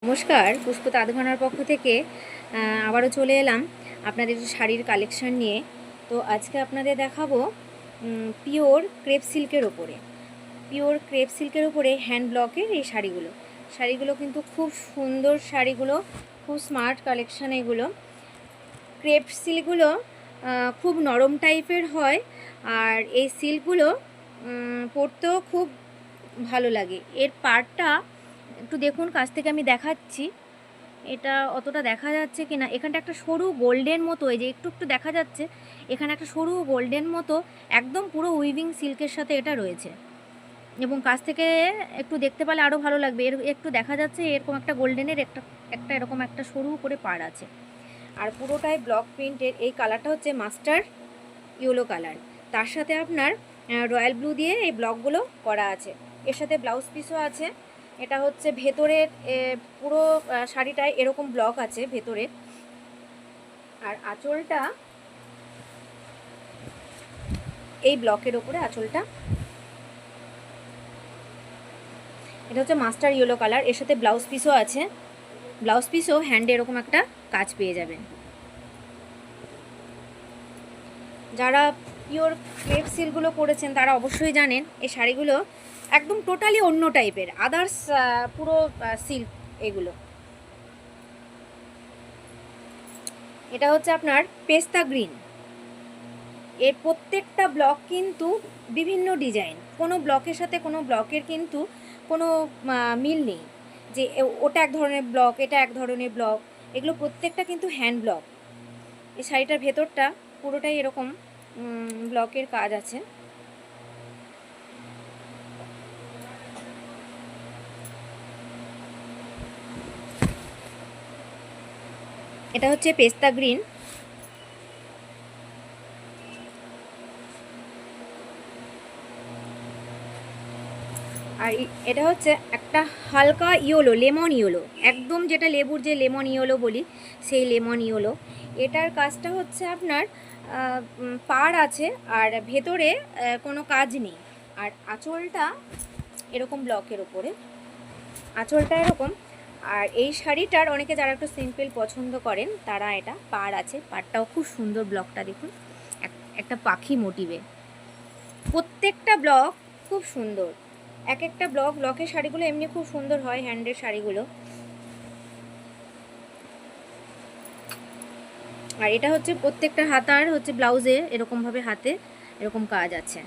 নমস্কার, পুষ্পতা আধঘানার পক্ষ থেকে আবারও চলে এলাম আপনাদের শাড়ির কালেকশন নিয়ে। তো আজকে আপনাদের দেখাবো পিওর ক্রেপ সিল্কের ওপরে হ্যান্ড ব্লকের এই শাড়িগুলো কিন্তু খুব সুন্দর শাড়িগুলো, খুব স্মার্ট কালেকশান। এগুলো ক্রেপ সিল্কগুলো খুব নরম টাইপের হয়, আর এই সিল্কগুলো পরতেও খুব ভালো লাগে। এর পাড়টা একটু দেখুন, কাছ থেকে আমি দেখাচ্ছি, এটা অতটা দেখা যাচ্ছে কি না। এখানটা একটা সরু গোল্ডেন মতো, এই যে একটু একটু দেখা যাচ্ছে, এখানে একটা সরু গোল্ডেন মতো একদম পুরো উইভিং সিল্কের সাথে এটা রয়েছে, এবং কাছ থেকে একটু দেখতে পেলে আরও ভালো লাগবে। এর একটু দেখা যাচ্ছে এরকম একটা গোল্ডেনের একটা এরকম একটা সরু করে পাড় আছে, আর পুরোটাই ব্লক প্রিন্টের। এই কালারটা হচ্ছে মাস্টার ইয়েলো কালার, তার সাথে আপনার রয়্যাল ব্লু দিয়ে এই ব্লকগুলো করা আছে। এর সাথে ব্লাউজ পিসও আছে। এটা হচ্ছে ভেতরের পুরো শাড়িটায় এরকম ব্লক আছে ভেতরের, আর আঁচলটা এই ব্লকের ওপরে আঁচলটা। এটা হচ্ছে মাস্টার ইয়েলো কালার, এর সাথে ব্লাউজ পিসও আছে। ব্লাউজ পিসও হ্যান্ডে এরকম একটা কাজ পেয়ে যাবেন। যারা পিওর ক্রেপ সিল্কগুলো পরেছেন তারা অবশ্যই জানেন এই শাড়িগুলো একদম টোটালি অন্য টাইপের, আদার্স পুরো সিল্ক এগুলো। এটা হচ্ছে আপনার পেস্তা গ্রিন। এর প্রত্যেকটা ব্লক কিন্তু বিভিন্ন ডিজাইন, কোনো ব্লকের সাথে কোনো ব্লকের কিন্তু কোনো মিল নেই যে ওটা এক ধরনের ব্লক, এটা এক ধরনের ব্লক। এগুলো প্রত্যেকটা কিন্তু হ্যান্ড ব্লক। এই শাড়িটার ভেতরটা পুরোটাই এরকম ব্লকের কাজ আছে। এটা হচ্ছে পেস্তা গ্রিন, আর এটা হচ্ছে একটা হালকা ইয়েলো, লেমন ইয়েলো, একদম যেটা লেবুর যে লেমন ইয়েলো বলি সেই লেমন ইয়েলো। এটার কাজটা হচ্ছে আপনার পাড় আছে আর ভেতরে কোনো কাজ নেই, আর আঁচলটা এরকম ব্লকের ওপরে, আঁচলটা এরকম। আর এই শাড়িটার অনেকে যারা একটু সিম্পল পছন্দ করেন তারা এটা পাড় আছে, পাড়টাও খুব সুন্দর। ব্লকটা দেখুন, একটা পাখি মোটিভে, প্রত্যেকটা ব্লক খুব সুন্দর। এক একটা ব্লকের শাড়িগুলো এমনি খুব সুন্দর হয়, হ্যান্ডের শাড়িগুলো। আর এটা হচ্ছে প্রত্যেকটা হাতার হচ্ছে ব্লাউজে এরকমভাবে হাতে এরকম কাজ আছে।